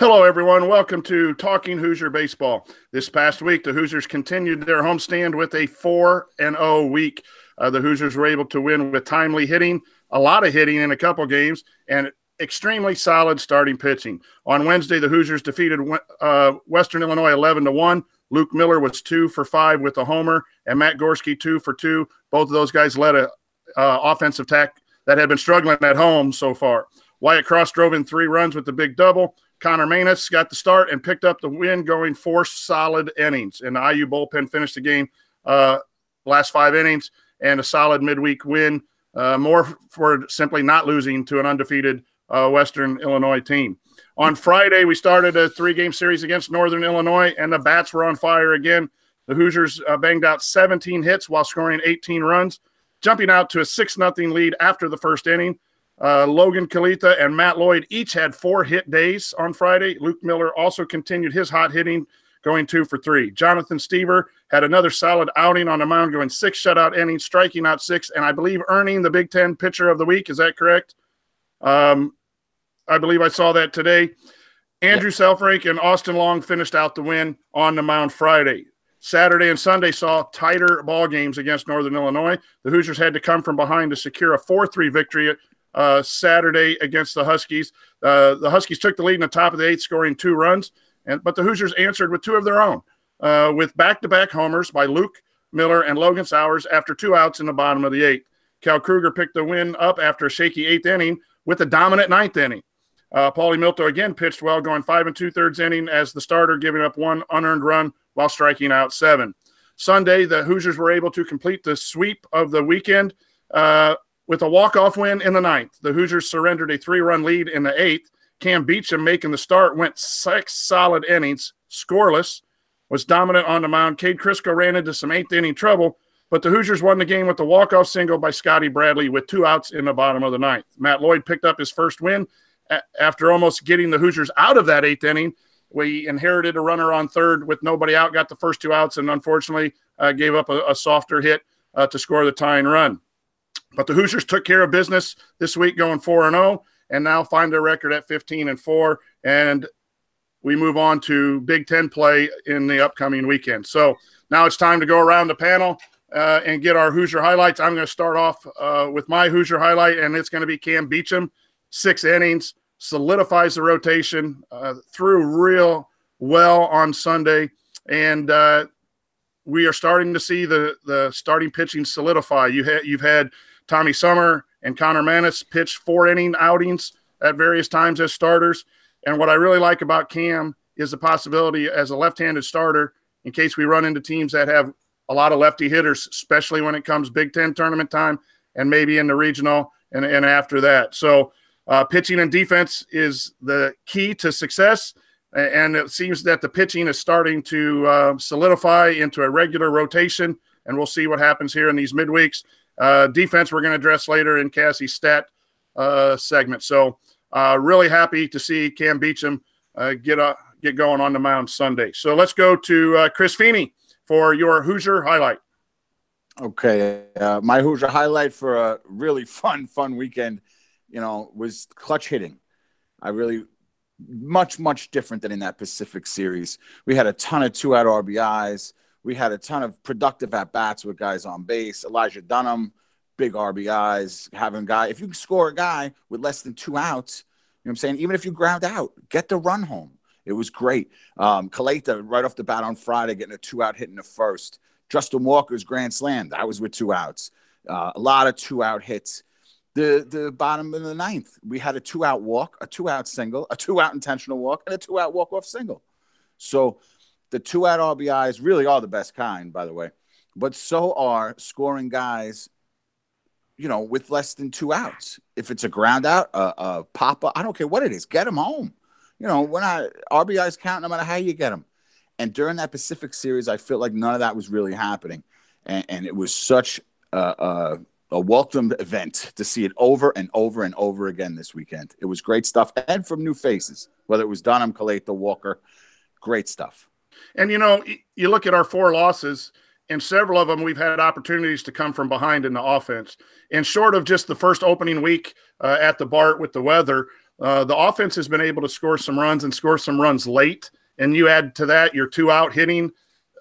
Hello, everyone. Welcome to Talking Hoosier Baseball. This past week, the Hoosiers continued their homestand with a 4-0 week. The Hoosiers were able to win with timely hitting, a lot of hitting in a couple games, and extremely solid starting pitching. On Wednesday, the Hoosiers defeated Western Illinois 11-1. Luke Miller was 2 for 5 with a homer, and Matt Gorski 2 for 2. Both of those guys led a offensive attack that had been struggling at home so far. Wyatt Cross drove in 3 runs with the big double. Connor Manus got the start and picked up the win, going 4 solid innings. And the IU bullpen finished the game last 5 innings and a solid midweek win, more for simply not losing to an undefeated Western Illinois team. On Friday, we started a 3-game series against Northern Illinois, and the bats were on fire again. The Hoosiers banged out 17 hits while scoring 18 runs, jumping out to a 6-0 lead after the first inning. Logan Kalita and Matt Lloyd each had 4 hit days on Friday. Luke Miller also continued his hot hitting, going 2 for 3. Jonathan Stever had another solid outing on the mound, going 6 shutout innings, striking out 6, and I believe earning the Big Ten Pitcher of the Week. Is that correct? I believe I saw that today. Andrew Selfrink and Austin Long finished out the win on the mound Friday. Saturday and Sunday saw tighter ball games against Northern Illinois. The Hoosiers had to come from behind to secure a 4-3 victory Saturday against the Huskies. The Huskies took the lead in the top of the 8th, scoring 2 runs, but the Hoosiers answered with 2 of their own, with back-to-back homers by Luke Miller and Logan Sowers after 2 outs in the bottom of the 8th. Cal Kruger picked the win up after a shaky 8th inning with a dominant 9th inning. Paulie Milto again pitched well, going 5 2/3 inning as the starter, giving up 1 unearned run while striking out 7. Sunday, the Hoosiers were able to complete the sweep of the weekend with a walk-off win in the 9th. The Hoosiers surrendered a 3-run lead in the 8th. Cam Beecham, making the start, went 6 solid innings, scoreless, was dominant on the mound. Cade Crisco ran into some 8th-inning trouble, but the Hoosiers won the game with the walk-off single by Scotty Bradley with 2 outs in the bottom of the 9th. Matt Lloyd picked up his first win after almost getting the Hoosiers out of that 8th inning. We inherited a runner on third with nobody out, got the first 2 outs, and unfortunately gave up a softer hit to score the tying run. But the Hoosiers took care of business this week, going 4-0, and now find their record at 15-4. And we move on to Big Ten play in the upcoming weekend. So now it's time to go around the panel and get our Hoosier highlights. I'm going to start off with my Hoosier highlight, and it's going to be Cam Beecham. 6 innings, solidifies the rotation, threw real well on Sunday, and we are starting to see the starting pitching solidify. You've had Tommy Summer and Connor Manus pitch 4-inning outings at various times as starters. And what I really like about Cam is the possibility as a left-handed starter, in case we run into teams that have a lot of lefty hitters, especially when it comes Big Ten tournament time and maybe in the regional and after that. So pitching and defense is the key to success. And it seems that the pitching is starting to solidify into a regular rotation, and we'll see what happens here in these midweeks. Defense we're going to address later in Cassie's stat segment. So really happy to see Cam Beecham get going on the mound Sunday. So let's go to Chris Feeney for your Hoosier highlight. Okay, my Hoosier highlight for a really fun weekend, was clutch hitting. I really much different than in that Pacific series. We had a ton of 2-out RBIs. We had a ton of productive at-bats with guys on base. Elijah Dunham, big RBIs, if you can score a guy with less than 2 outs, you know what I'm saying? Even if you ground out, get the run home. It was great. Kaleta, right off the bat on Friday, getting a 2-out hit in the first. Justin Walker's grand slam, that was with 2 outs. A lot of 2-out hits. The bottom of the 9th, we had a 2-out walk, a 2-out single, a 2-out intentional walk, and a 2-out walk-off single. So the 2-out RBIs really are the best kind, by the way. But so are scoring guys, with less than 2 outs. If it's a ground out, a pop-up, I don't care what it is, get them home. RBIs count no matter how you get them. And during that Pacific series, I feel like none of that was really happening. And it was such a welcome event to see it over and over and over again this weekend. It was great stuff. And from new faces, whether it was Dunham, Kaleta, Walker, great stuff. And, you look at our 4 losses, and several of them we've had opportunities to come from behind in the offense. And short of just the first opening week at the Bart with the weather, The offense has been able to score some runs and score some runs late, and you add to that your 2 out hitting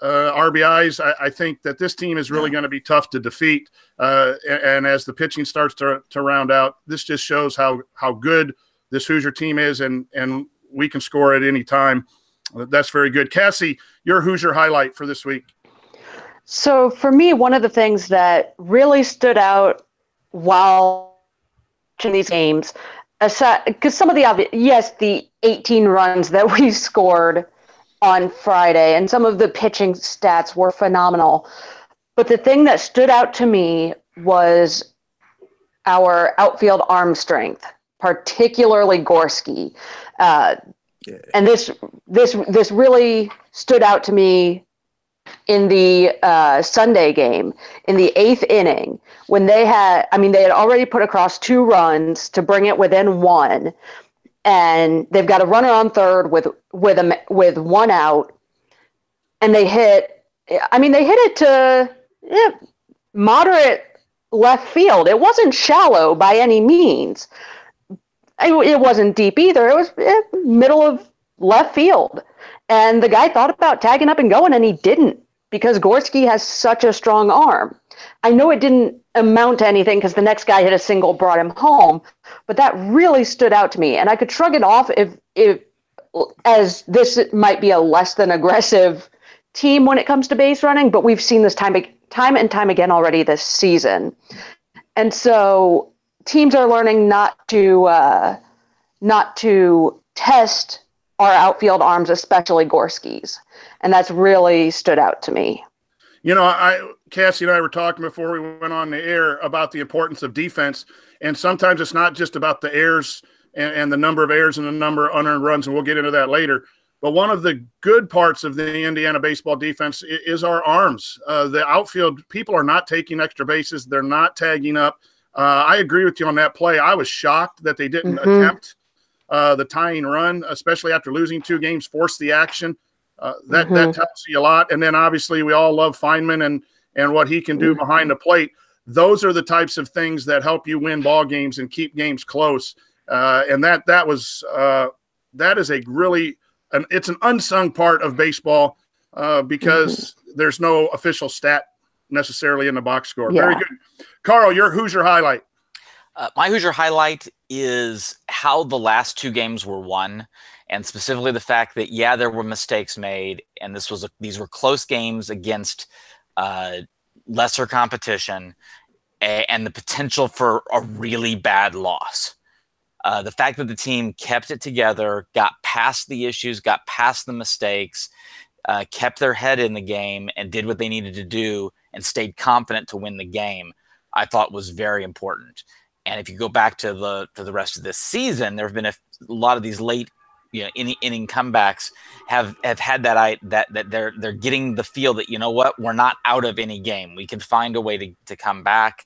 RBIs. I think that this team is really going to be tough to defeat. And as the pitching starts to round out, this just shows how good this Hoosier team is, and we can score at any time. That's very good. Cassie, your Hoosier highlight for this week. So for me, one of the things that really stood out while watching these games, because some of the obvious, yes, the 18 runs that we scored on Friday, and some of the pitching stats were phenomenal. But the thing that stood out to me was our outfield arm strength, particularly Gorski. And this really stood out to me in the Sunday game, in the 8th inning, when they had already put across 2 runs to bring it within 1, and they've got a runner on third with 1 out, and they hit it to moderate left field. It wasn't shallow by any means. It wasn't deep either. It was middle of left field. And the guy thought about tagging up and going, and he didn't, because Gorski has such a strong arm. I know it didn't amount to anything because the next guy hit a single, brought him home, but that really stood out to me. And I could shrug it off if as this might be a less than aggressive team when it comes to base running, but we've seen this time and time again already this season. And so teams are learning not to test our outfield arms, especially Gorski's. And that's really stood out to me. You know, Cassie and I were talking before we went on the air about the importance of defense. And sometimes it's not just about the errors and the number of errors and the number of unearned runs, and we'll get into that later. But one of the good parts of the Indiana baseball defense is our arms. The outfield, people are not taking extra bases. They're not tagging up. I agree with you on that play. I was shocked that they didn't attempt the tying run, especially after losing 2 games, force the action. That tells you a lot. And then obviously we all love Feynman and what he can do behind the plate. Those are the types of things that help you win ball games and keep games close. And that is a really it's an unsung part of baseball because there's no official stat necessarily in the box score. Yeah. Very good. Carl, your Hoosier highlight. My Hoosier highlight is how the last 2 games were won, and specifically the fact that, there were mistakes made, and these were close games against lesser competition, and the potential for a really bad loss. The fact that the team kept it together, got past the issues, got past the mistakes, kept their head in the game, and did what they needed to do, and stayed confident to win the game, I thought was very important. And if you go back to the rest of this season, there have been a lot of these late, inning comebacks have had that they're getting the feel that, you know what, we're not out of any game. We can find a way to come back,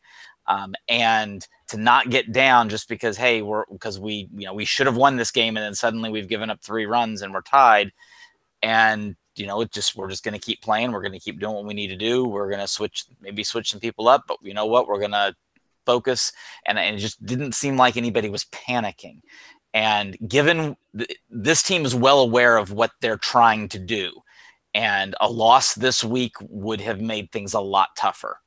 and to not get down just because, hey, we should have won this game, and then suddenly we've given up 3 runs and we're tied, and we're just going to keep playing. We're going to keep doing what we need to do. We're going to switch some people up, but you know what, we're going to focus, and it just didn't seem like anybody was panicking. And given this team is well aware of what they're trying to do, and a loss this week would have made things a lot tougher.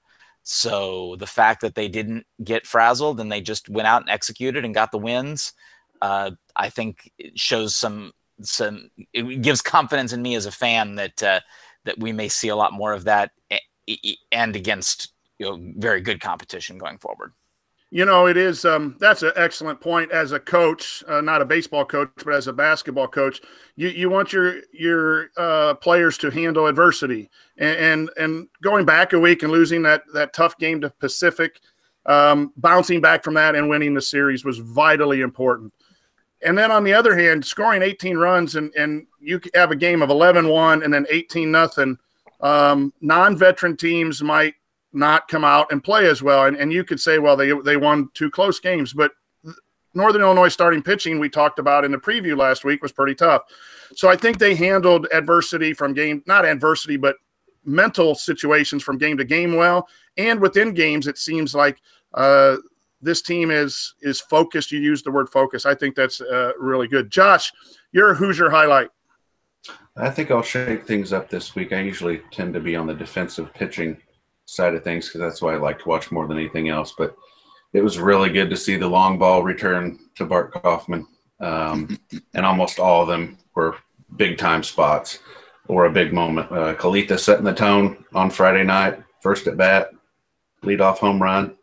So the fact that they didn't get frazzled and they just went out and executed and got the wins, I think it shows it gives confidence in me as a fan that we may see a lot more of that, and against very good competition going forward. It is that's an excellent point. As a coach, not a baseball coach, but as a basketball coach, you want your players to handle adversity, and going back a week and losing that tough game to Pacific, bouncing back from that and winning the series was vitally important. And then on the other hand, scoring 18 runs and you have a game of 11-1 and then 18-0, non-veteran teams might not come out and play as well. And you could say, well, they won 2 close games, but Northern Illinois starting pitching we talked about in the preview last week was pretty tough. So I think they handled adversity not adversity, but mental situations from game to game well. And within games, it seems like this team is focused. You use the word focus. I think that's really good. Josh, your Hoosier highlight. I think I'll shake things up this week. I usually tend to be on the defensive pitching side of things because that's what I like to watch more than anything else. But it was really good to see the long ball return to Bart Kaufman. And almost all of them were big-time spots or a big moment. Kalita setting the tone on Friday night, first at bat, leadoff home run.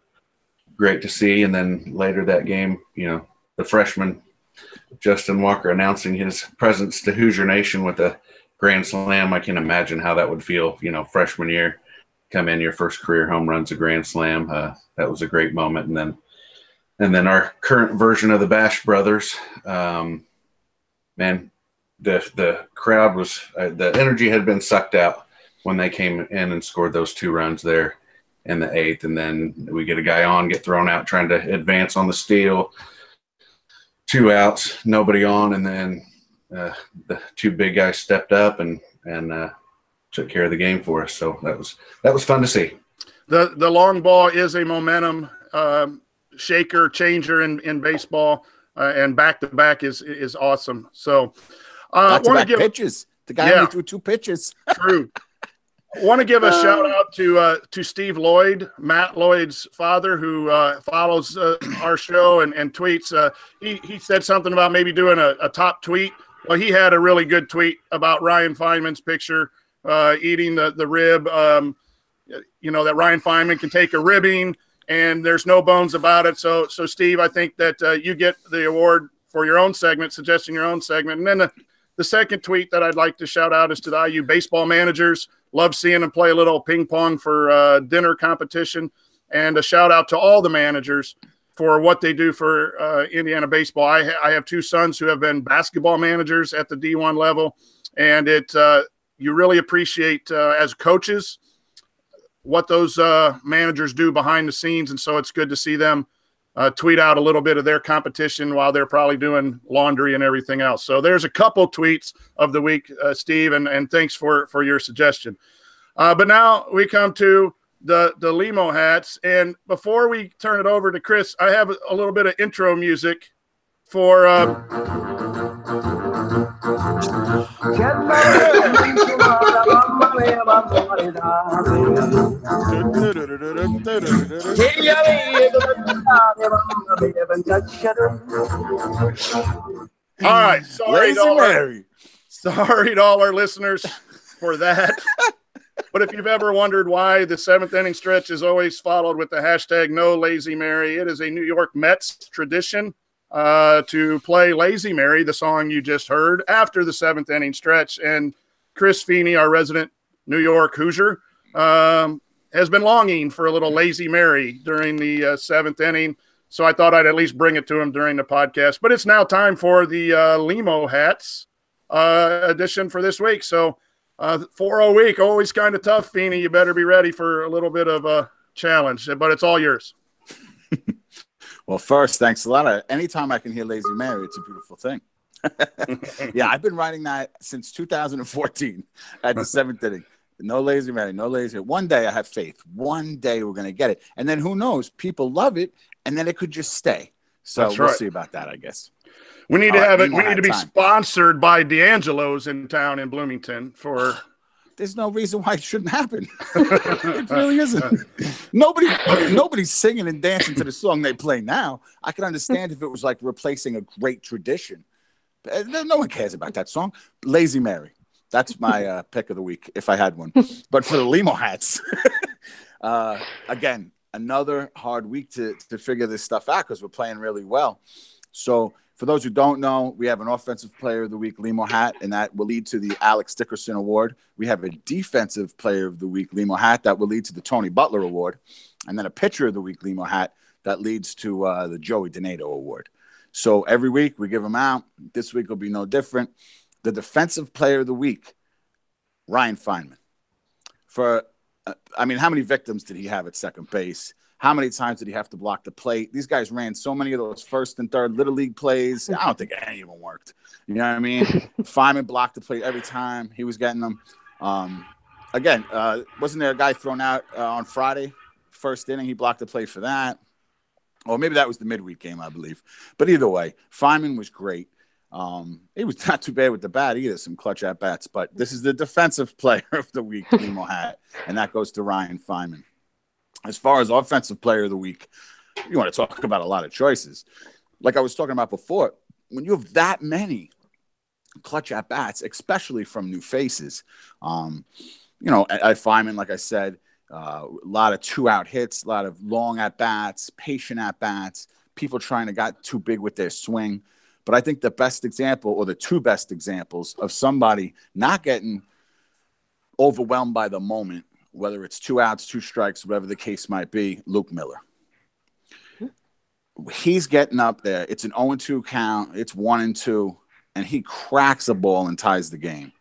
Great to see. And then later that game, the freshman Justin Walker announcing his presence to Hoosier Nation with a grand slam. I can imagine how that would feel, freshman year, come in, your first career home run's a grand slam. That was a great moment. And then our current version of the Bash Brothers, man, the crowd was the energy had been sucked out when they came in and scored those 2 runs there in the 8th. And then we get a guy on, get thrown out trying to advance on the steal. 2 outs, nobody on, and then the 2 big guys stepped up and took care of the game for us. So that was fun to see. The long ball is a momentum shaker, changer in baseball, and back-to-back is awesome. So back-to-back pitches. The guy only threw 2 pitches. True. I want to give a shout-out to Steve Lloyd, Matt Lloyd's father, who follows our show and tweets. He said something about maybe doing a top tweet. Well, he had a really good tweet about Ryan Feynman's picture eating the rib. That Ryan Feynman can take a ribbing, and there's no bones about it. So Steve, I think that you get the award for your own segment, suggesting your own segment. And then the second tweet that I'd like to shout out is to the IU baseball managers. Love seeing them play a little ping pong for dinner competition. And a shout out to all the managers for what they do for Indiana baseball. I have 2 sons who have been basketball managers at the D1 level. And you really appreciate as coaches what those managers do behind the scenes. And so it's good to see them tweet out a little bit of their competition while they're probably doing laundry and everything else. So there's a couple tweets of the week, Steve, and thanks for your suggestion. But now we come to the Limo hats. And before we turn it over to Chris, I have a little bit of intro music for all right. Sorry to all our listeners for that. But if you've ever wondered why the 7th inning stretch is always followed with the hashtag No Lazy Mary, it is a New York Mets tradition to play Lazy Mary, the song you just heard, after the 7th inning stretch. And Chris Feeney, our resident New York Hoosier, has been longing for a little Lazy Mary during the 7th inning. So I thought I'd at least bring it to him during the podcast. But it's now time for the Limo hats edition for this week. So 4-0 week, always kind of tough, Feeney. You better be ready for a little bit of a challenge, but it's all yours. Well, first, thanks a lot. Anytime I can hear Lazy Mary, it's a beautiful thing. Yeah, I've been writing that since 2014 at the 7th inning. No Lazy Mary, no Lazy. One day I have faith. One day we're going to get it. And then who knows? People love it, and then it could just stay. So we'll see about that, I guess. We need to have it. We need to be sponsored by D'Angelo's in town in Bloomington for. There's no reason why it shouldn't happen. It really isn't. Nobody's singing and dancing to the song they play now. I can understand if it was like replacing a great tradition. But no one cares about that song. Lazy Mary. That's my pick of the week if I had one. But for the Limo hats, again, another hard week to figure this stuff out because we're playing really well. So for those who don't know, we have an Offensive Player of the Week Limo hat, and that will lead to the Alex Dickerson Award. We have a Defensive Player of the Week Limo hat that will lead to the Tony Butler Award, and then a Pitcher of the Week Limo hat that leads to the Joey Donato Award. So every week we give them out. This week will be no different. The Defensive Player of the Week, Ryan Feynman. How many victims did he have at second base? How many times did he have to block the plate? These guys ran so many of those first and third Little League plays. I don't think any of them worked. You know what I mean? Feynman blocked the plate every time he was getting them. Wasn't there a guy thrown out on Friday? First inning, he blocked the plate for that. Or maybe that was the midweek game, I believe. But either way, Feynman was great. He was not too bad with the bat either, some clutch at-bats. But this is the defensive player of the week, Limo hat, and that goes to Ryan Feynman. As far as offensive player of the week, you want to talk about a lot of choices. Like I was talking about before, when you have that many clutch at-bats, especially from new faces, at Feynman, like I said, a lot of 2-out hits, a lot of long at-bats, patient at-bats, people trying to get too big with their swing. But I think the best example, or the two best examples of somebody not getting overwhelmed by the moment, whether it's 2 outs, 2 strikes, whatever the case might be, Luke Miller. He's getting up there. It's an 0-2 count. It's 1-2, and he cracks a ball and ties the game.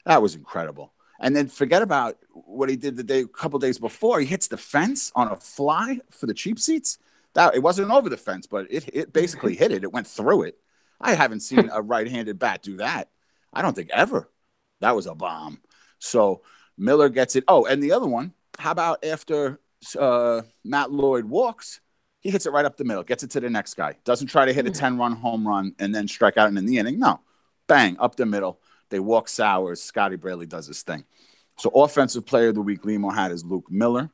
That was incredible. And then forget about what he did a couple days before. He hits the fence on a fly for the cheap seats. It wasn't over the fence, but it basically hit it. It went through it. I haven't seen a right-handed bat do that. I don't think ever. That was a bomb. So Miller gets it. Oh, and the other one, how about after Matt Lloyd walks, he hits it right up the middle, gets it to the next guy. Doesn't try to hit a 10-run home run and then strike out in the inning. No. Bang, up the middle. They walk Sowers. Scotty Braley does his thing. So offensive player of the week, Limo hat, is Luke Miller.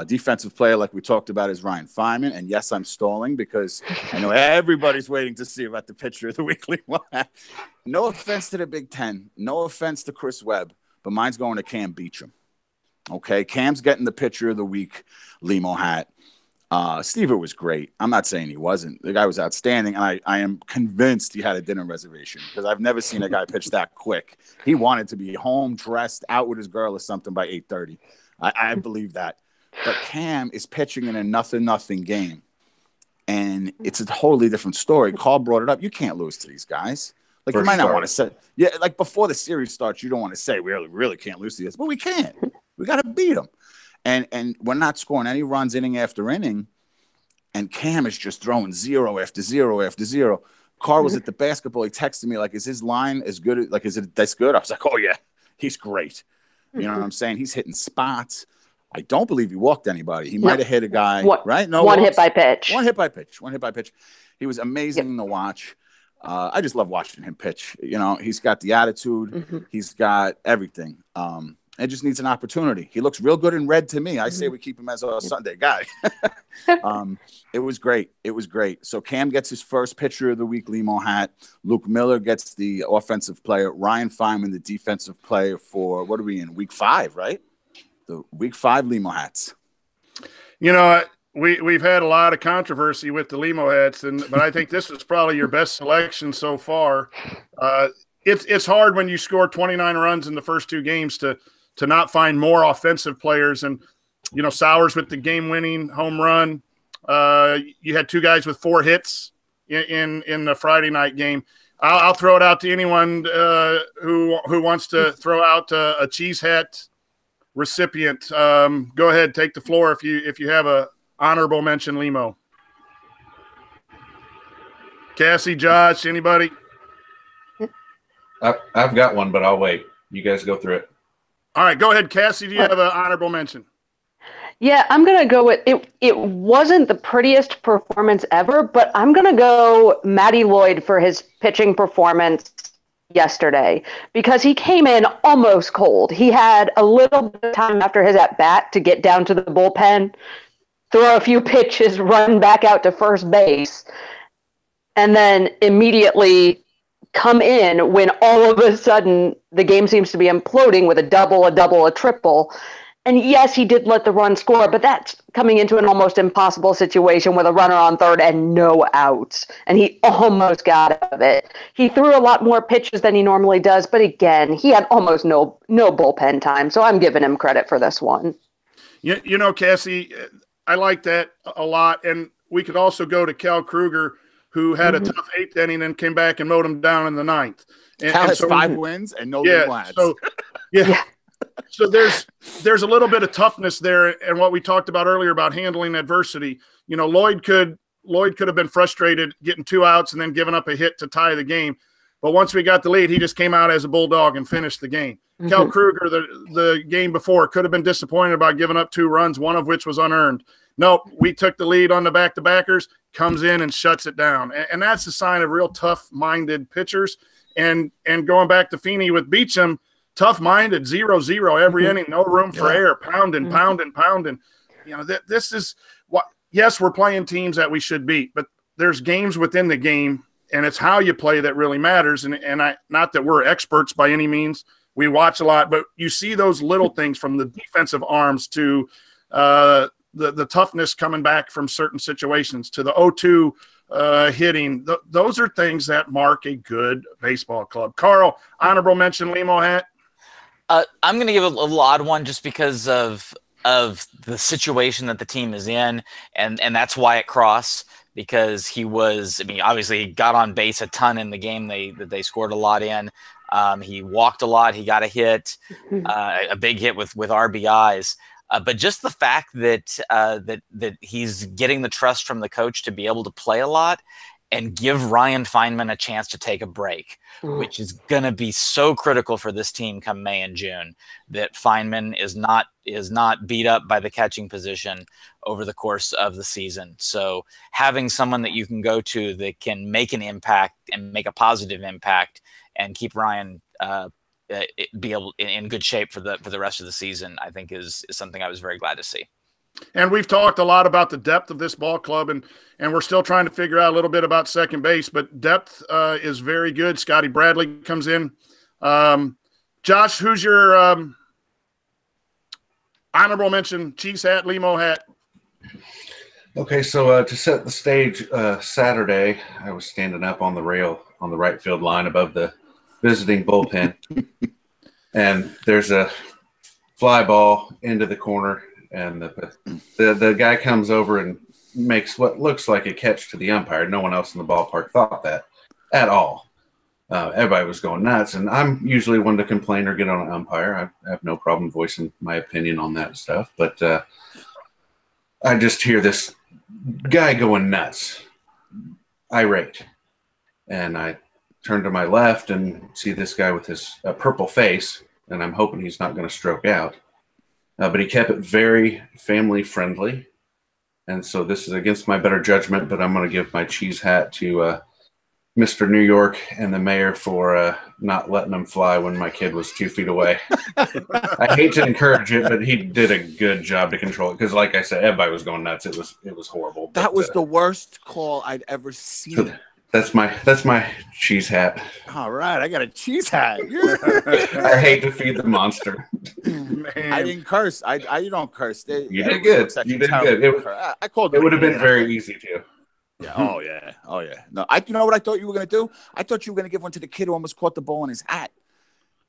Defensive player, like we talked about, is Ryan Feynman. And yes, I'm stalling because I know everybody's waiting to see about the pitcher of the week, Limo hat. No offense to the Big Ten. No offense to Chris Webb. But mine's going to Cam Beecham. Okay, Cam's getting the pitcher of the week, Limo hat. Stever was great. I'm not saying he wasn't. The guy was outstanding, and I am convinced he had a dinner reservation because I've never seen a guy pitch that quick. He wanted to be home, dressed, out with his girl or something by 8:30. I believe that. But Cam is pitching in a 0-0 game, and it's a totally different story. Carl brought it up. You can't lose to these guys. Like, you might not want to say, yeah, like before the series starts, you don't want to say we really can't lose to this, but we can. We got to beat them. And we're not scoring any runs inning after inning. And Cam is just throwing 0 after 0 after 0. Carl was at the basketball. He texted me, like, is his line as good? Like, is it that's good? I was like, oh, yeah, he's great. You know what I'm saying? He's hitting spots. I don't believe he walked anybody. He might have hit a guy, right? No, one hit by pitch. One hit by pitch. He was amazing to watch. I just love watching him pitch. You know, he's got the attitude. He's got everything. It just needs an opportunity. He looks real good in red to me. I say we keep him as a Sunday guy. It was great. So Cam gets his first pitcher of the week, Limo hat. Luke Miller gets the offensive player. Ryan Feynman, the defensive player for, what are we in, week 5, right? The week 5 Limo hats. You know, we've had a lot of controversy with the Limo hats, but I think this is probably your best selection so far. It's hard when you score 29 runs in the first 2 games to not find more offensive players. And, you know, Sowers with the game-winning home run. You had 2 guys with 4 hits in the Friday night game. I'll throw it out to anyone who wants to throw out a cheese hat recipient. Go ahead, take the floor if you have a honorable mention, Limo. Cassie, Josh, anybody? I've got one, but I'll wait. You guys go through it. All right, go ahead, Cassie. Do you have an honorable mention? Yeah, I'm going to go with it. It wasn't the prettiest performance ever, but I'm going to go Matty Lloyd for his pitching performance yesterday because he came in almost cold. He had a little bit of time after his at-bat to get down to the bullpen, throw a few pitches, run back out to first base, and then immediately come in when all of a sudden the game seems to be imploding with a double, a triple. And yes, he did let the run score, but that's coming into an almost impossible situation with a runner on third and no outs. And he almost got out of it. He threw a lot more pitches than he normally does, but again, he had almost no bullpen time. So I'm giving him credit for this one. You know, Cassie, I like that a lot. And we could also go to Cal Kruger, who had a tough 8th inning and came back and mowed him down in the 9th. Cal has 5 wins and no lads. So, yeah. So there's a little bit of toughness there, and what we talked about earlier about handling adversity. You know, Lloyd could have been frustrated getting 2 outs and then giving up a hit to tie the game, but once we got the lead, he just came out as a bulldog and finished the game. Kel Kruger, the game before, could have been disappointed about giving up 2 runs, one of which was unearned. Nope, we took the lead on the back-to-backers, comes in and shuts it down. And that's a sign of real tough-minded pitchers. And going back to Feeney with Beecham, tough-minded, 0-0 every inning, no room for error, pounding. You know, this is what. Yes, we're playing teams that we should beat, but there's games within the game, and it's how you play that really matters. And I, not that we're experts by any means, we watch a lot, but you see those little things from the defensive arms to the toughness coming back from certain situations to the 0-2 hitting. Those are things that mark a good baseball club. Carl, honorable mention, Limo Hat. I'm going to give a little odd one just because of the situation that the team is in, and that's Wyatt Cross, because he was, I mean, obviously he got on base a ton in the game that they scored a lot in. He walked a lot. He got a hit, a big hit with RBIs. But just the fact that that he's getting the trust from the coach to be able to play a lot and give Ryan Feynman a chance to take a break, which is going to be so critical for this team come May and June, that Feynman is not beat up by the catching position over the course of the season. So having someone that you can go to that can make an impact and make a positive impact and keep Ryan be able in good shape for the rest of the season, I think is something I was very glad to see. And we've talked a lot about the depth of this ball club, and we're still trying to figure out a little bit about second base, but depth is very good. Scotty Bradley comes in. Josh, who's your honorable mention? Cheese Hat, Limo Hat. Okay, so to set the stage, Saturday, I was standing up on the rail on the right field line above the visiting bullpen, and there's a fly ball into the corner, and the guy comes over and makes what looks like a catch to the umpire. No one else in the ballpark thought that at all. Everybody was going nuts, and I'm usually one to complain or get on an umpire. I have no problem voicing my opinion on that stuff, but I just hear this guy going nuts, irate, and I turn to my left and see this guy with his purple face, and I'm hoping he's not going to stroke out. But he kept it very family friendly. And so this is against my better judgment, but I'm going to give my cheese hat to Mr. New York and the mayor for not letting him fly when my kid was 2 feet away. I hate to encourage it, but he did a good job to control it. Because like I said, everybody was going nuts. It was horrible. That was the worst call I'd ever seen. That's my cheese hat. All right, I got a cheese hat. I hate to feed the monster. Man. I didn't curse. You don't curse. You did good. You did good. I called. It would have been very easy to. Yeah. Oh yeah. No, you know what I thought you were gonna do? I thought you were gonna give one to the kid who almost caught the ball in his hat.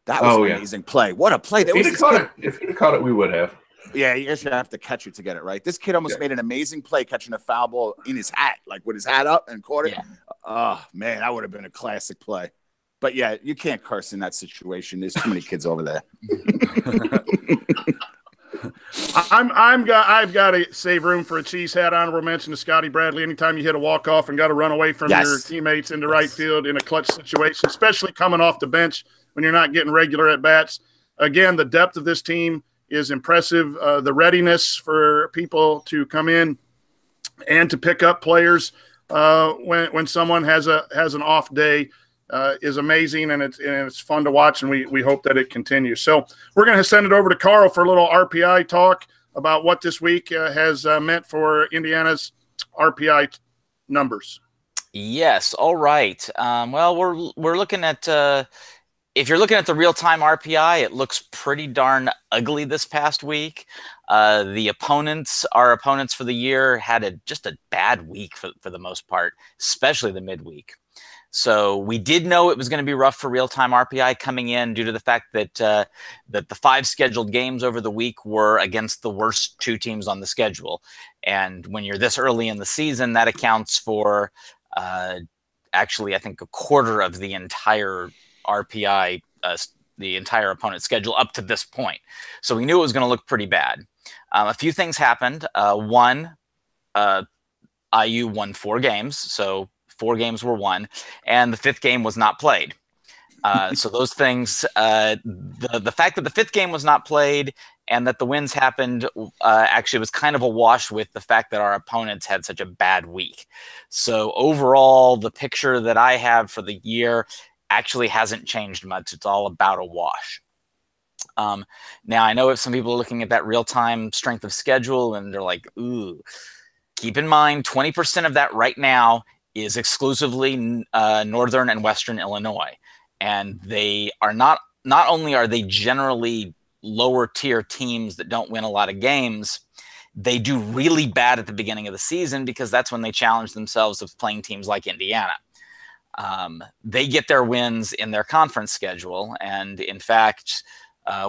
That was an amazing play. What a play! If he'd have caught it, we would have. Yeah, you guys should have to catch it to get it right. This kid almost made an amazing play catching a foul ball in his hat, like with his hat up and caught it. Yeah. Oh, man, that would have been a classic play. But, yeah, you can't curse in that situation. There's too many kids over there. I've got to save room for a cheese hat. Honorable mention to Scotty Bradley. Anytime you hit a walk-off and got to run away from your teammates into right field in a clutch situation, especially coming off the bench when you're not getting regular at-bats. Again, the depth of this team is impressive. The readiness for people to come in and to pick up players when someone has an off day is amazing, and it's fun to watch, and we hope that it continues. So we're going to send it over to Carl for a little RPI talk about what this week has meant for Indiana's RPI numbers. Yes. All right. Well, we're looking at if you're looking at the real-time RPI, it looks pretty darn ugly this past week. Our opponents for the year had just a bad week for the most part, especially the midweek. So we did know it was going to be rough for real-time RPI coming in due to the fact that the 5 scheduled games over the week were against the worst 2 teams on the schedule. And when you're this early in the season, that accounts for actually, I think, a quarter of the entire RPI, the entire opponent's schedule up to this point. So we knew it was going to look pretty bad. A few things happened. One, IU won 4 games, so 4 games were won, and the 5th game was not played. So those things, the fact that the fifth game was not played and that the wins happened actually was kind of a wash with the fact that our opponents had such a bad week. So overall, the picture that I have for the year actually hasn't changed much. It's all about a wash. Now, I know if some people are looking at that real-time strength of schedule and they're like, ooh, keep in mind 20% of that right now is exclusively Northern and Western Illinois. And they are not only are they generally lower tier teams that don't win a lot of games, they do really bad at the beginning of the season because that's when they challenge themselves with playing teams like Indiana. They get their wins in their conference schedule. And in fact,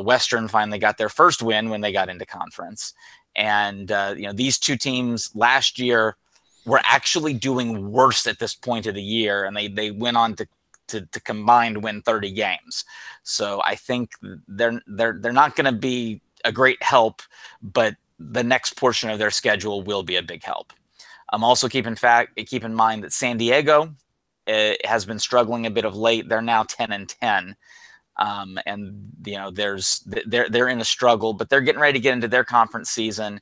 Western finally got their first win when they got into conference. And these two teams last year were actually doing worse at this point of the year, and they went on to combined win 30 games. So I think they're not going to be a great help, but the next portion of their schedule will be a big help. Also keep in mind that San Diego has been struggling a bit of late. They're now 10-10. And they're in a struggle, but they're getting ready to get into their conference season,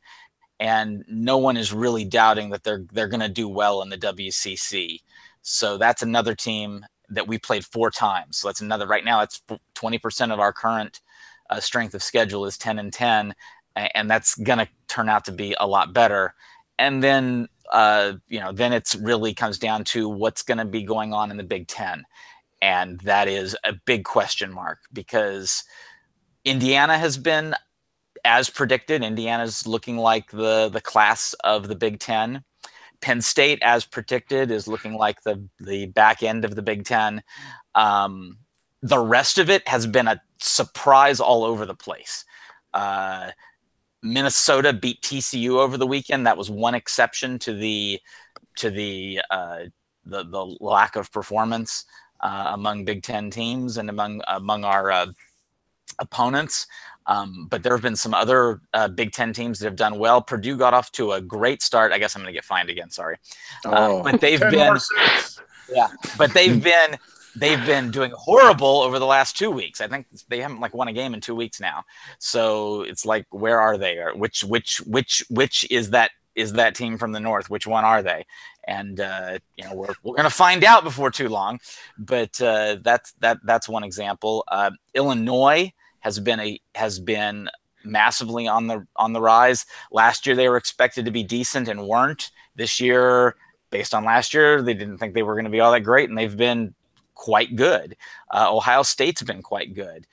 and no one is really doubting that they're going to do well in the WCC. So that's another team that we played 4 times. So that's another. Right now, it's 20% of our current strength of schedule is 10-10, and that's going to turn out to be a lot better. And then then it's really comes down to what's going to be going on in the Big Ten. And that is a big question mark because Indiana has been as predicted. Indiana's looking like the class of the Big Ten. Penn State, as predicted, is looking like the back end of the Big Ten. The rest of it has been a surprise all over the place. Minnesota beat TCU over the weekend. That was one exception to the lack of performance among Big Ten teams and among our opponents. But there have been some other Big Ten teams that have done well. Purdue got off to a great start. I guess I'm going to get fined again. Sorry. But they've been, but they've been doing horrible over the last 2 weeks. I think they haven't won a game in 2 weeks now. So it's like, where are they? Or which is that team from the North? Which one are they? And we're going to find out before too long. But that's one example. Illinois has been massively on the rise. Last year they were expected to be decent and weren't. This year, based on last year, they didn't think they were going to be all that great, and they've been quite good. Ohio State's been quite good.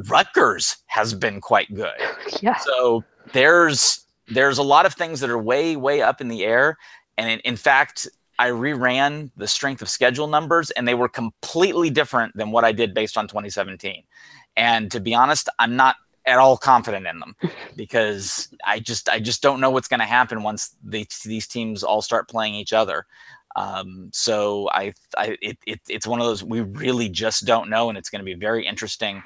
Rutgers has been quite good. Yeah. So there's a lot of things that are way, way up in the air. And in fact, I reran the strength of schedule numbers, and they were completely different than what I did based on 2017. And to be honest, I'm not at all confident in them because I just don't know what's going to happen once these teams all start playing each other. So it's one of those we really just don't know, and it's going to be very interesting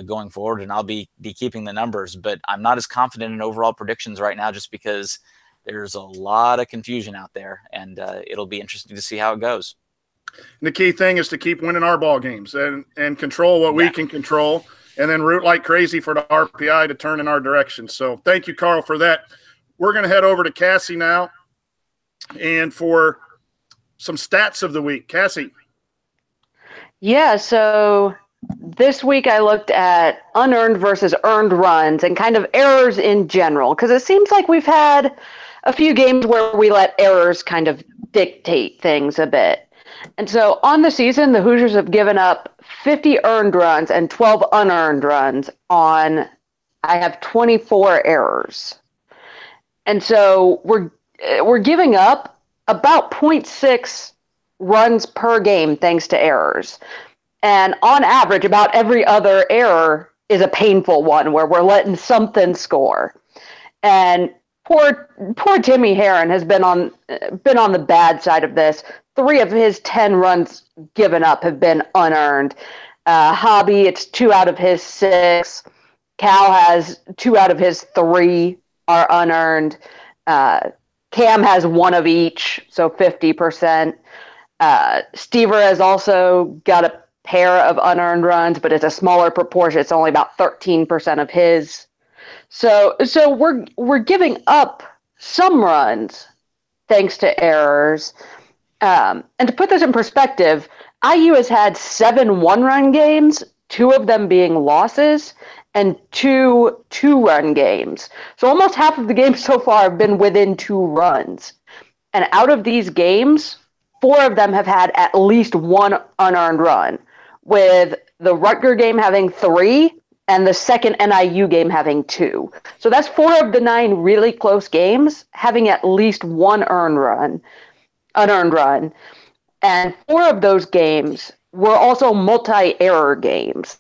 going forward. And I'll be keeping the numbers, but I'm not as confident in overall predictions right now, just because there's a lot of confusion out there, and it'll be interesting to see how it goes. And the key thing is to keep winning our ball games and control what we can control, and then root like crazy for the RPI to turn in our direction. So thank you, Carl, for that. We're going to head over to Cassie now, and for some stats of the week. Cassie. Yeah, so this week I looked at unearned versus earned runs and kind of errors in general, because it seems like we've had a few games where we let errors kind of dictate things a bit. And so on the season, the Hoosiers have given up 50 earned runs and 12 unearned runs I have 24 errors. And so we're giving up about 0.6 runs per game thanks to errors. And on average, about every other error is a painful one where we're letting something score. And poor Timmy Heron has been on the bad side of this. 3 of his 10 runs given up have been unearned. Hobby, it's 2 out of his 6. Cal has 2 out of his 3 are unearned. Cam has 1 of each, so 50%. Stever has also got a pair of unearned runs, but it's a smaller proportion. It's only about 13% of his. So we're giving up some runs thanks to errors. And to put this in perspective, IU has had 7 one-run games, 2 of them being losses, and 2 two-run games. So almost half of the games so far have been within 2 runs. And out of these games, 4 of them have had at least 1 unearned run, with the Rutger game having 3 and the second NIU game having 2. So that's 4 of the 9 really close games having at least 1 unearned run. And 4 of those games were also multi-error games.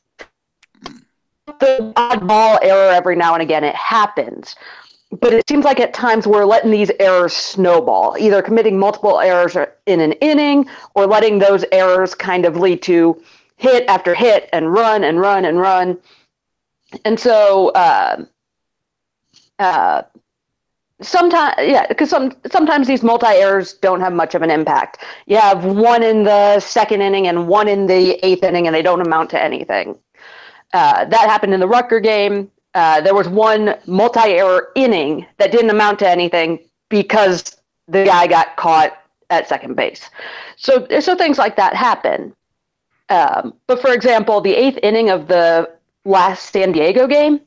The oddball error every now and again, it happens. But it seems like at times we're letting these errors snowball, either committing multiple errors in an inning or letting those errors kind of lead to hit after hit and run and run and run. And so sometimes these multi-errors don't have much of an impact. You have 1 in the second inning and 1 in the 8th inning, and they don't amount to anything. That happened in the Rutger game. There was 1 multi-error inning that didn't amount to anything because the guy got caught at second base. So things like that happen. But for example, the 8th inning of the last San Diego game,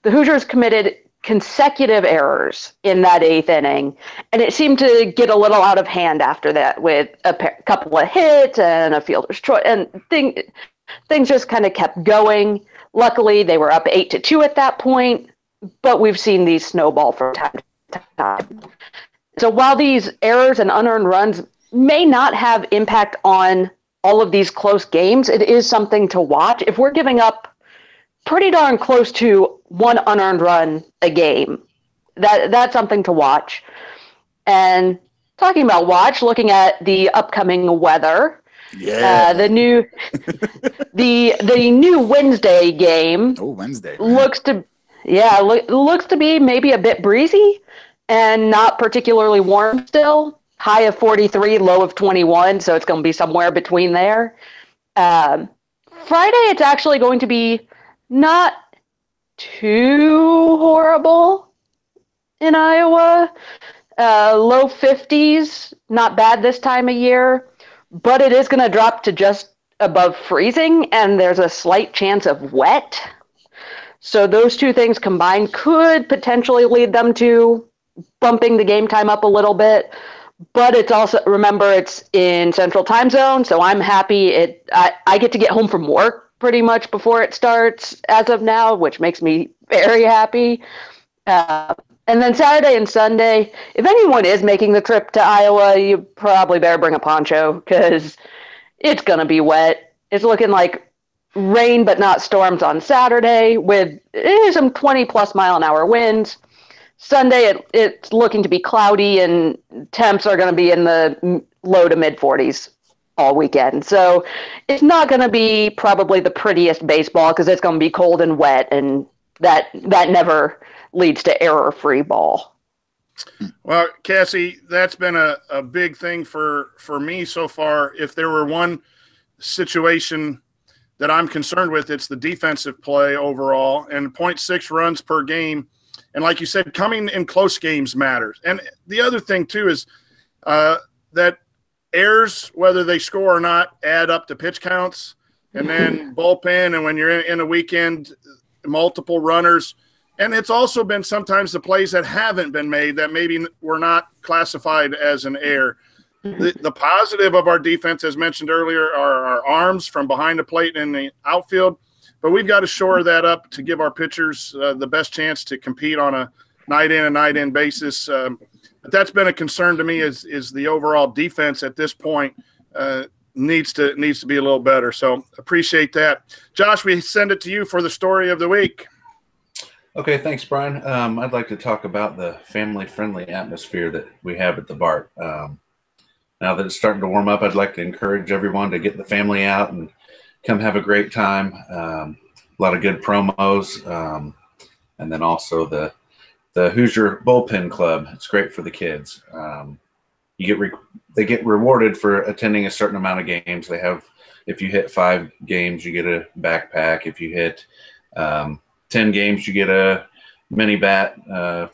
the Hoosiers committed consecutive errors in that 8th inning, and it seemed to get a little out of hand after that with a couple of hits and a fielder's choice, and things just kind of kept going. Luckily, they were up 8-2 at that point, but we've seen these snowball from time to time. So while these errors and unearned runs may not have impact on all of these close games, it is something to watch. If we're giving up pretty darn close to 1 unearned run a game, that's something to watch. And talking about watch, looking at the upcoming weather, the new Wednesday game. Oh, Wednesday looks to be maybe a bit breezy and not particularly warm still. High of 43, low of 21, so it's going to be somewhere between there. Friday, it's actually going to be not too horrible in Iowa. Low 50s, not bad this time of year, but it is going to drop to just above freezing, and there's a slight chance of wet. So those 2 things combined could potentially lead them to bumping the game time up a little bit. But it's also, remember, it's in Central Time Zone, so I'm happy. I get to get home from work pretty much before it starts as of now, which makes me very happy. And then Saturday and Sunday, if anyone is making the trip to Iowa, you probably better bring a poncho because it's going to be wet. It's looking like rain but not storms on Saturday with some 20-plus mile-an-hour winds. Sunday, it's looking to be cloudy, and temps are going to be in the low to mid-40s all weekend. So it's not going to be probably the prettiest baseball because it's going to be cold and wet, and that never leads to error-free ball. Well, Cassie, that's been a big thing for me so far. If there were one situation that I'm concerned with, it's the defensive play overall, and 0.6 runs per game. And like you said, coming in close games matters. And the other thing, too, is that errors, whether they score or not, add up to pitch counts. And then bullpen, and when you're in a weekend, multiple runners. And it's also been sometimes the plays that haven't been made that maybe were not classified as an error. The positive of our defense, as mentioned earlier, are our arms from behind the plate in the outfield. But we've got to shore that up to give our pitchers the best chance to compete on a night in and night in basis. But that's been a concern to me is the overall defense at this point needs to be a little better. So appreciate that. Josh, we send it to you for the story of the week. Okay, thanks, Brian. I'd like to talk about the family-friendly atmosphere that we have at the Bart. Now that it's starting to warm up, I'd like to encourage everyone to get the family out and come have a great time. A lot of good promos, and then also the Hoosier Bullpen Club. It's great for the kids. They get rewarded for attending a certain amount of games. They have if you hit 5 games, you get a backpack. If you hit 10 games, you get a mini bat.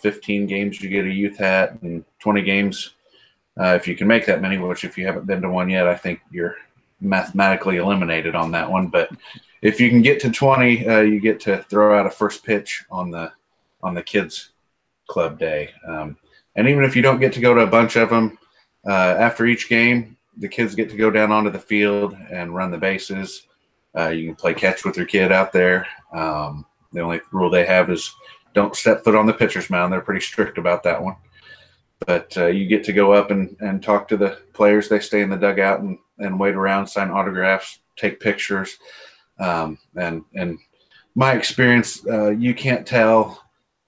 15 games, you get a youth hat, and 20 games, if you can make that many, which if you haven't been to one yet, I think you're mathematically eliminated on that one. But if you can get to 20, you get to throw out a first pitch on the kids club day. And even if you don't get to go to a bunch of them, after each game, the kids get to go down onto the field and run the bases. You can play catch with your kid out there. The only rule they have is don't step foot on the pitcher's mound. They're pretty strict about that one. But you get to go up and talk to the players. They stay in the dugout and wait around, sign autographs, take pictures. And my experience, you can't tell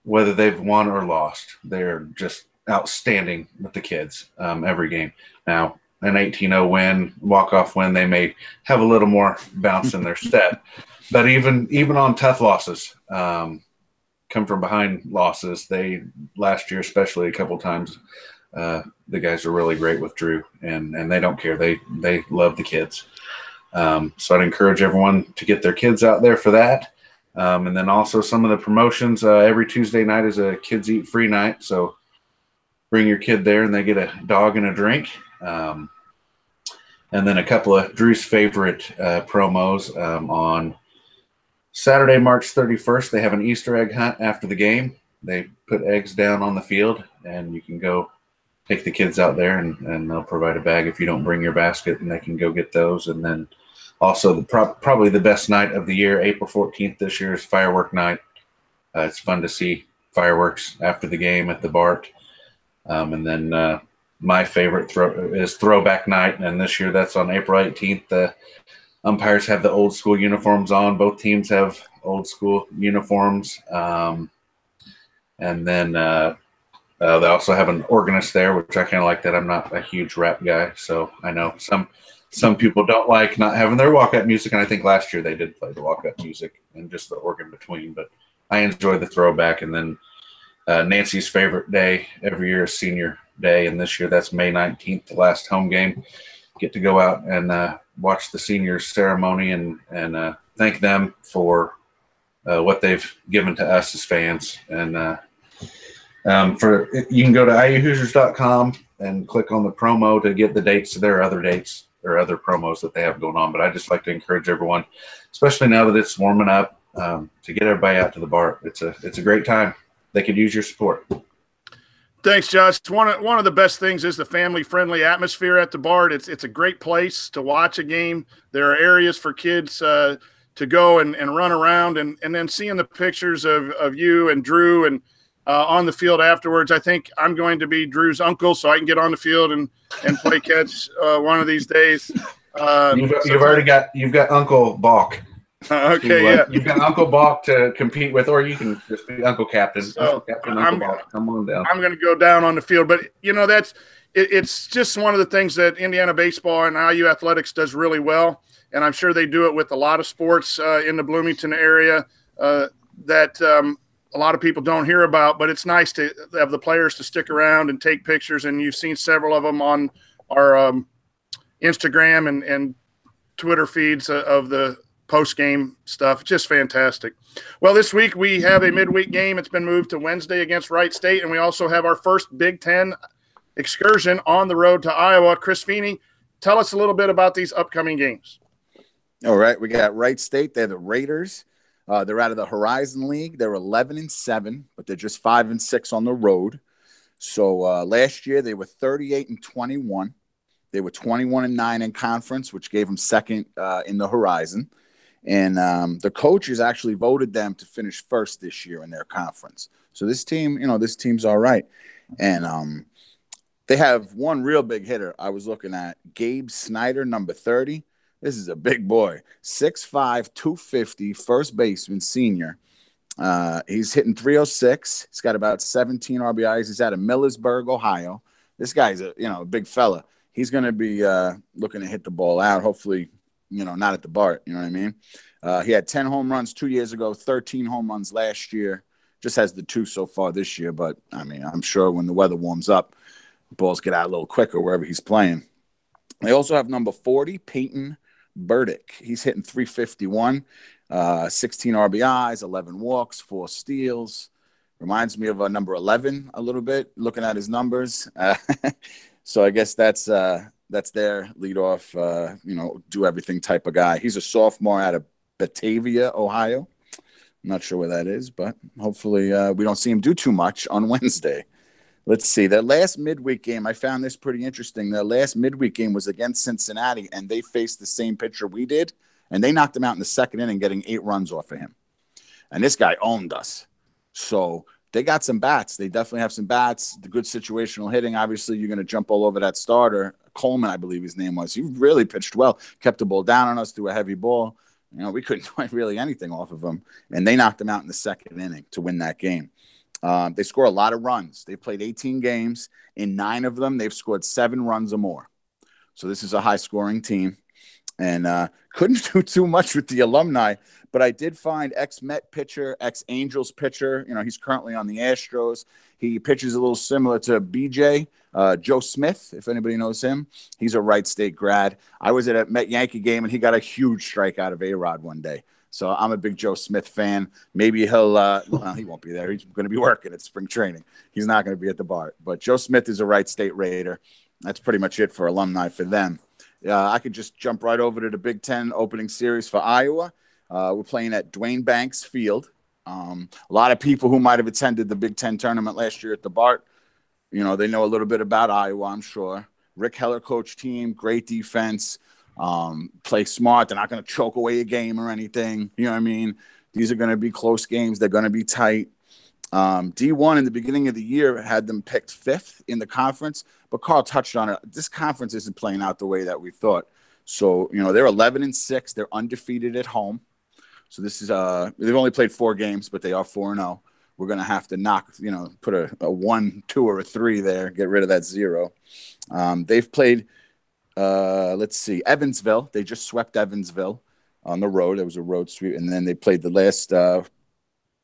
whether they've won or lost. They're just outstanding with the kids every game. Now, an 18-0 win, walk-off win, they may have a little more bounce in their step. But even on tough losses, come from behind losses, last year especially a couple times, the guys are really great with Drew, and they don't care. They love the kids. So I'd encourage everyone to get their kids out there for that. And then also some of the promotions, every Tuesday night is a kids eat free night. So bring your kid there and they get a dog and a drink. And then a couple of Drew's favorite promos on Saturday, March 31st. They have an Easter egg hunt after the game. They put eggs down on the field, and you can go take the kids out there, and they'll provide a bag if you don't bring your basket, and they can go get those. And then also probably the best night of the year, April 14th this year, is firework night. It's fun to see fireworks after the game at the Bart. And then my favorite is throwback night, and this year that's on April 18th. The umpires have the old school uniforms on. Both teams have old school uniforms. And then they also have an organist there, which I kind of like that. I'm not a huge rap guy, so I know some people don't like not having their walk-up music, and I think last year they did play the walk-up music and just the organ between. But I enjoy the throwback. And then Nancy's favorite day every year is senior day, and this year that's May 19th, the last home game. Get to go out and watch the seniors ceremony and thank them for what they've given to us as fans. And you can go to iuhoosiers.com and click on the promo to get the dates. There are other dates or other promos that they have going on, but I just like to encourage everyone, especially now that it's warming up, to get everybody out to the bar. It's a great time. They could use your support. Thanks, Josh. One of the best things is the family-friendly atmosphere at the Bart. It's a great place to watch a game. There are areas for kids to go and run around, and then seeing the pictures of you and Drew and on the field afterwards. I think I'm going to be Drew's uncle, so I can get on the field and play catch one of these days. You've got Uncle Balk. Okay, yeah. You've got Uncle Balk to compete with, or you can just be Uncle Captain. So Captain Uncle Balk. Come on down. I'm going to go down on the field, but it's just one of the things that Indiana baseball and IU athletics does really well, and I'm sure they do it with a lot of sports in the Bloomington area that a lot of people don't hear about. But it's nice to have the players to stick around and take pictures, and you've seen several of them on our Instagram and Twitter feeds of the post-game stuff. Just fantastic. Well, this week we have a midweek game. It's been moved to Wednesday against Wright State, and we also have our first Big Ten excursion on the road to Iowa. Chris Feeney, tell us a little bit about these upcoming games. All right, we got Wright State. They're the Raiders. They're out of the Horizon League. They're 11-7, but they're just 5-6 on the road. So last year they were 38-21. They were 21-9 in conference, which gave them second in the Horizon. And the coaches actually voted them to finish first this year in their conference. So this team, this team's all right. And they have one real big hitter I was looking at, Gabe Snyder, number 30. This is a big boy, 6'5", 250, first baseman, senior. He's hitting .306. He's got about 17 RBIs. He's out of Millersburg, Ohio. This guy's a big fella. He's going to be looking to hit the ball out, hopefully, not at the Bart, you know what I mean? He had 10 home runs 2 years ago, 13 home runs last year. Just has the 2 so far this year. But, I mean, I'm sure when the weather warms up, balls get out a little quicker wherever he's playing. They also have number 40, Peyton Burdick. He's hitting 351, 16 RBIs, 11 walks, 4 steals. Reminds me of number 11 a little bit, looking at his numbers. So I guess that's their leadoff, do everything type of guy. He's a sophomore out of Batavia, Ohio. I'm not sure where that is, but hopefully we don't see him do too much on Wednesday. Let's see. Their last midweek game, I found this pretty interesting. Their last midweek game was against Cincinnati, and they faced the same pitcher we did, and they knocked him out in the second inning, getting 8 runs off of him. And this guy owned us. So they got some bats. They definitely have some bats. The good situational hitting. Obviously, you're going to jump all over that starter. Coleman, I believe his name was. He really pitched well. Kept the ball down on us, threw a heavy ball. We couldn't do really anything off of him. And they knocked him out in the second inning to win that game. They score a lot of runs. They've played 18 games. In 9 of them, they've scored 7 runs or more. So this is a high-scoring team. And couldn't do too much with the alumni, but I did find ex-Met pitcher, ex-Angels pitcher. He's currently on the Astros. He pitches a little similar to BJ, Joe Smith, if anybody knows him. He's a Wright State grad. I was at a Met-Yankee game, and he got a huge strikeout of A-Rod one day. So I'm a big Joe Smith fan. Maybe he'll he won't be there. He's going to be working at spring training. He's not going to be at the Bart. But Joe Smith is a Wright State Raider. That's pretty much it for alumni for them. I could just jump right over to the Big Ten opening series for Iowa. We're playing at Dwayne Banks Field. A lot of people who might have attended the Big Ten tournament last year at the Bart, they know a little bit about Iowa, I'm sure. Rick Heller coach team, great defense. Play smart. They're not going to choke away a game or anything. You know what I mean? These are going to be close games. They're going to be tight. D1 in the beginning of the year had them picked 5th in the conference, but Carl touched on it. This conference isn't playing out the way that we thought. So, they're 11-6. They're undefeated at home. So this is they've only played 4 games, but they are 4-0. We're going to have to knock, put a 1, 2, or a 3 there, get rid of that 0. They've played let's see, Evansville. They just swept Evansville on the road. It was a road sweep. And then they played the last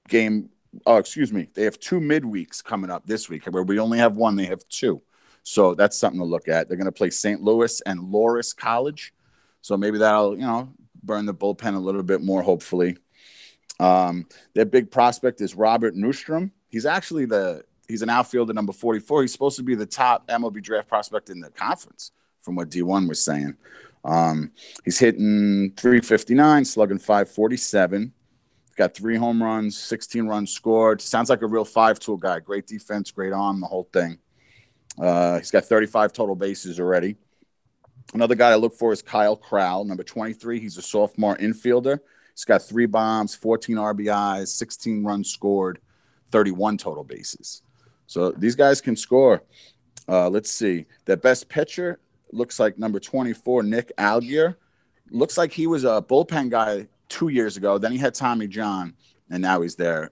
game. Oh, excuse me. They have 2 midweeks coming up this week where we only have 1. They have 2. So that's something to look at. They're going to play St. Louis and Loras College. So maybe that'll, burn the bullpen a little bit more, hopefully. Their big prospect is Robert Newstrom. He's actually he's an outfielder, number 44. He's supposed to be the top MLB draft prospect in the conference, from what D1 was saying. He's hitting 359, slugging 547. Got 3 home runs, 16 runs scored. Sounds like a real 5-tool guy. Great defense, great arm, the whole thing. He's got 35 total bases already. Another guy I look for is Kyle Crowell, number 23. He's a sophomore infielder. He's got 3 bombs, 14 RBIs, 16 runs scored, 31 total bases. So these guys can score. Let's see. Their best pitcher looks like number 24, Nick Algier. Looks like he was a bullpen guy 2 years ago. Then he had Tommy John, and now he's their,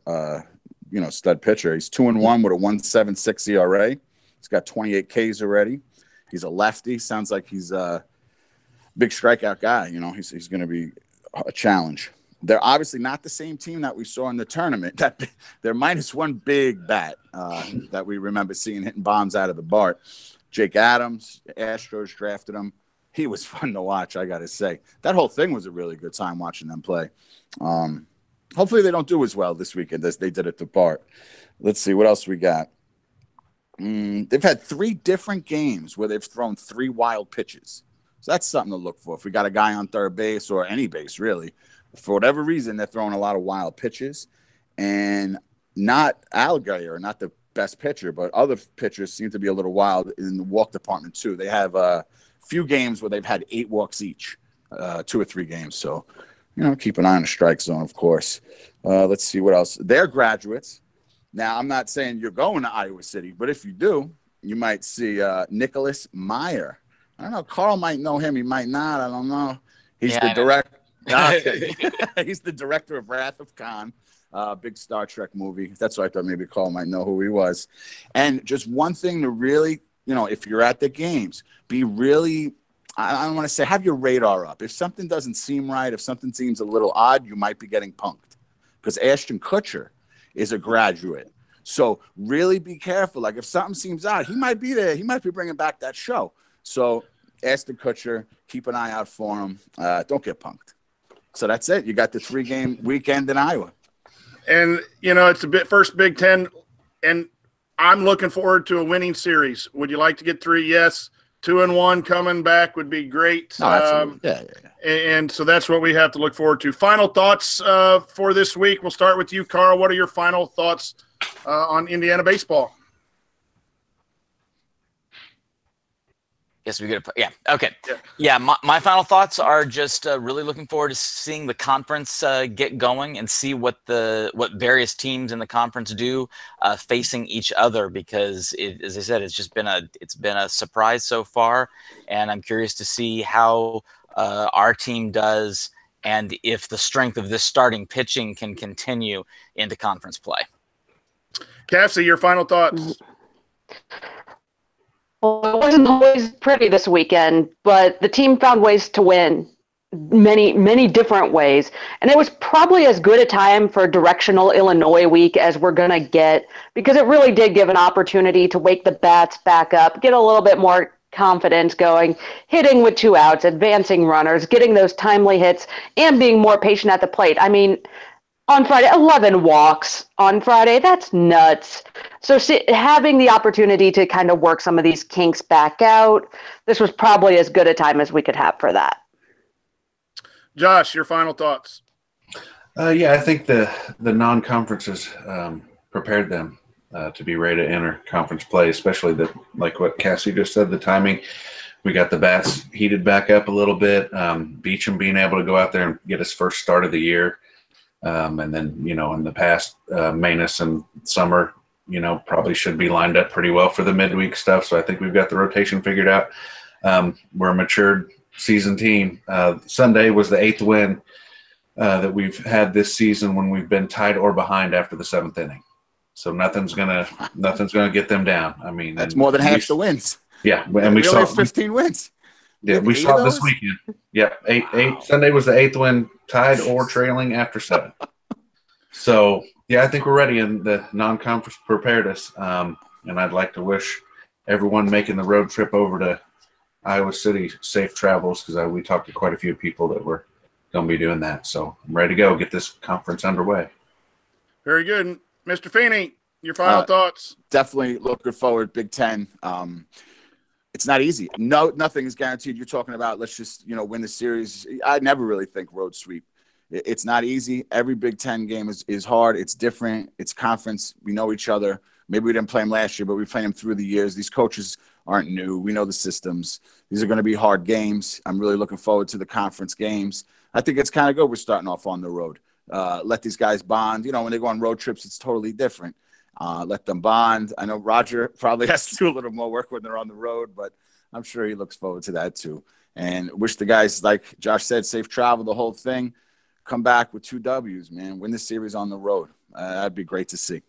stud pitcher. He's 2-1 with a 1.76 ERA. He's got 28 Ks already. He's a lefty. Sounds like he's a big strikeout guy. He's going to be a challenge. They're obviously not the same team that we saw in the tournament. They're minus 1 big bat that we remember seeing hitting bombs out of the Bart. Jake Adams, the Astros drafted him. He was fun to watch, I got to say. That whole thing was a really good time watching them play. Hopefully they don't do as well this weekend as they did at the Bart. Let's see, what else we got? They've had 3 different games where they've thrown 3 wild pitches. So that's something to look for. If we got a guy on third base or any base, really, for whatever reason, they're throwing a lot of wild pitches. And not Algier, not the best pitcher, but other pitchers seem to be a little wild in the walk department, too. They have a few games where they've had 8 walks each, 2 or 3 games. So, keep an eye on the strike zone, of course. Let's see what else. They're graduates. Now, I'm not saying you're going to Iowa City, but if you do, you might see Nicholas Meyer. I don't know. Carl might know him. He might not. I don't know. He's the director. He's the director of Wrath of Khan, big Star Trek movie. That's why I thought maybe Carl might know who he was. And just one thing to really, if you're at the games, be really, I don't want to say have your radar up. If something doesn't seem right, if something seems a little odd, you might be getting punked. Because Ashton Kutcher is a graduate. So really be careful. Like if something seems odd, he might be there. He might be bringing back that show. So Ashton Kutcher, keep an eye out for him. Don't get punked. So that's it. You got the 3-game weekend in Iowa. And, it's a first Big Ten, and I'm looking forward to a winning series. Would you like to get 3? Yes. 2-1 coming back would be great. No, absolutely. Yeah. And so that's what we have to look forward to. Final thoughts for this week. We'll start with you, Carl. What are your final thoughts on Indiana baseball? Yes, we get it. Yeah. Okay. Yeah. My final thoughts are just really looking forward to seeing the conference get going and see what various teams in the conference do facing each other, because as I said, it's been a surprise so far, and I'm curious to see how our team does and if the strength of this starting pitching can continue into conference play. Cassie, your final thoughts. Well, it wasn't always pretty this weekend, but the team found ways to win, many, many different ways. And it was probably as good a time for directional Illinois week as we're going to get, because it really did give an opportunity to wake the bats back up, get a little bit more confidence going, hitting with 2 outs, advancing runners, getting those timely hits, and being more patient at the plate. I mean, on Friday, 11 walks on Friday, that's nuts. So having the opportunity to kind of work some of these kinks back out, this was probably as good a time as we could have for that. Josh, your final thoughts. I think the non-conferences prepared them to be ready to enter conference play, especially like what Cassie just said, the timing. We got the bats heated back up a little bit. Beecham being able to go out there and get his first start of the year. And then, in the past, Manus and Summer, probably should be lined up pretty well for the midweek stuff. So I think we've got the rotation figured out. We're a matured season team. Sunday was the 8th win that we've had this season when we've been tied or behind after the 7th inning. So nothing's gonna get them down. I mean, that's more than half the wins. Yeah, and we saw 15 wins. Yeah, we saw this weekend. Yeah, eight. Sunday was the 8th win, tied or trailing after 7. So yeah, I think we're ready, and the non-conference prepared us. And I'd like to wish everyone making the road trip over to Iowa City safe travels, because we talked to quite a few people that were going to be doing that. So I'm ready to go, get this conference underway. Very good. Mr. Feeney, your final thoughts? Definitely looking forward, Big Ten. It's not easy. No, nothing is guaranteed. You're talking about let's just, win the series. I never really think road sweep. It's not easy. Every Big Ten game is hard. It's different. It's conference. We know each other. Maybe we didn't play them last year, but we played them through the years. These coaches aren't new. We know the systems. These are going to be hard games. I'm really looking forward to the conference games. I think it's kind of good we're starting off on the road. Let these guys bond. When they go on road trips, it's totally different. Let them bond. I know Roger probably has to do a little more work when they're on the road, but I'm sure he looks forward to that too. And wish the guys, like Josh said, safe travel, the whole thing. Come back with 2 W's, man. Win the series on the road. That'd be great to see.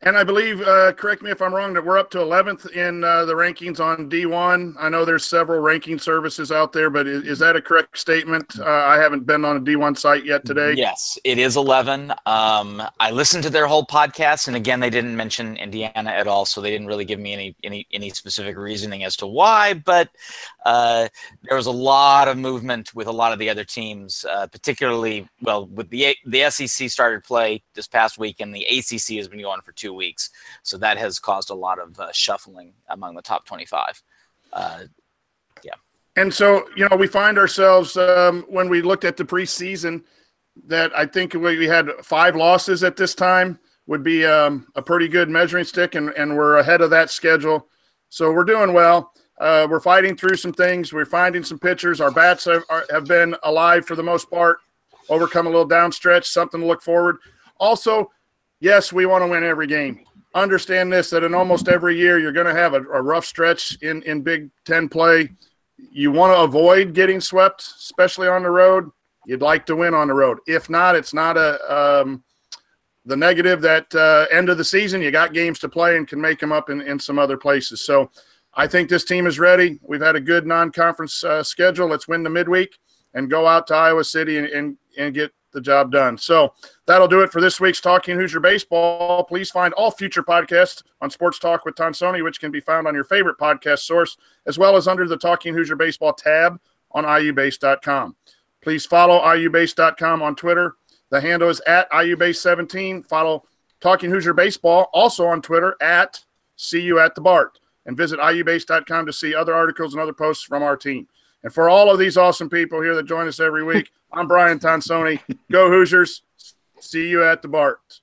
And I believe, correct me if I'm wrong, that we're up to 11th in the rankings on D1. I know there's several ranking services out there, but is that a correct statement? I haven't been on a D1 site yet today. Yes, it is 11. I listened to their whole podcast, and again, they didn't mention Indiana at all, so they didn't really give me any specific reasoning as to why. But there was a lot of movement with a lot of the other teams, particularly, with the SEC started play this past week, and the ACC has been going for 2 weeks. So that has caused a lot of shuffling among the top 25. And so, we find ourselves when we looked at the preseason that I think we had 5 losses at this time would be a pretty good measuring stick, and we're ahead of that schedule. So we're doing well. We're fighting through some things. We're finding some pitchers. Our bats have been alive for the most part, overcome a little downstretch, something to look forward. Also, yes, we want to win every game. Understand this, that in almost every year you're going to have a rough stretch in Big Ten play. You want to avoid getting swept, especially on the road. You'd like to win on the road. If not, it's not the negative that end of the season you got games to play and can make them up in some other places. So I think this team is ready. We've had a good non-conference schedule. Let's win the midweek and go out to Iowa City and get the job done. So that'll do it for this week's Talking Hoosier Baseball. Please find all future podcasts on Sports Talk with Tonsoni, which can be found on your favorite podcast source, as well as under the Talking Hoosier Baseball tab on iubase.com. Please follow iubase.com on Twitter. The handle is at iubase17. Follow Talking Hoosier Baseball also on Twitter at CUAtTheBart. And visit iubase.com to see other articles and other posts from our team. And for all of these awesome people here that join us every week, I'm Brian Tonsoni. Go Hoosiers. See you at the Bart.